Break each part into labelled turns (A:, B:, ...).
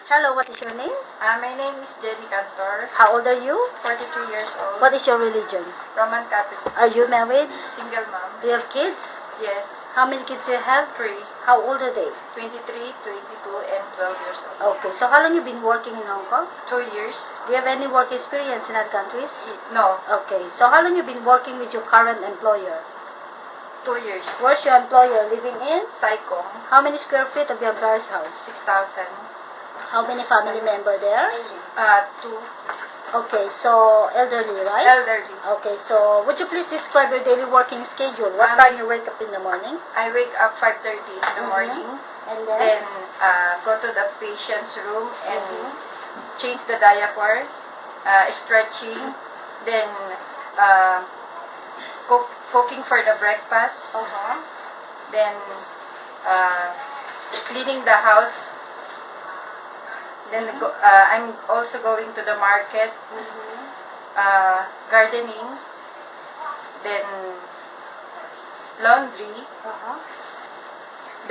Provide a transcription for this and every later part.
A: Hello, what is your name?
B: My name is Jenny Cantor,
A: How old are you?
B: 43 years old,
A: What is your religion?
B: Roman Catholic,
A: Are you married?
B: single mom.
A: Do you have kids?
B: Yes,
A: How many kids do you have?
B: 3,
A: How old are they?
B: 23, 22, and 12 years old.
A: Okay, so how long you been working in Hong Kong?
B: 2 years?
A: Do you have any work experience in other countries?
B: No,
A: Okay, so how long you been working with your current employer?
B: 2 years.
A: Where's your employer living in?
B: Saigon,
A: How many square feet of your employer's house?
B: 6,000.
A: How many family member there?
B: 2,
A: Okay, so elderly, right?
B: elderly.
A: Okay, so would you please describe your daily working schedule? What time you wake up in the morning?
B: I wake up 5:30 in the morning,
A: And
B: then go to the patient's room and change the diaper, stretching, then cooking for the breakfast, then cleaning the house. Then I'm also going to the market, gardening, then laundry,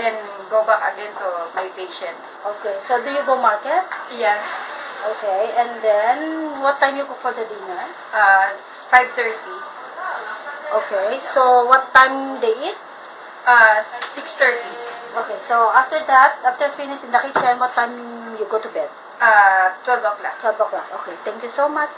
B: then go back again to my patient.
A: Okay, so do you go market?
B: Yeah,
A: Okay, and then what time you cook for the dinner?
B: 5:30,
A: Okay, so what time they eat?
B: 6:30,
A: Okay, so after that, after finish in the kitchen, what time you go to bed?
B: 12 o'clock.
A: 12 o'clock. Okay, thank you so much.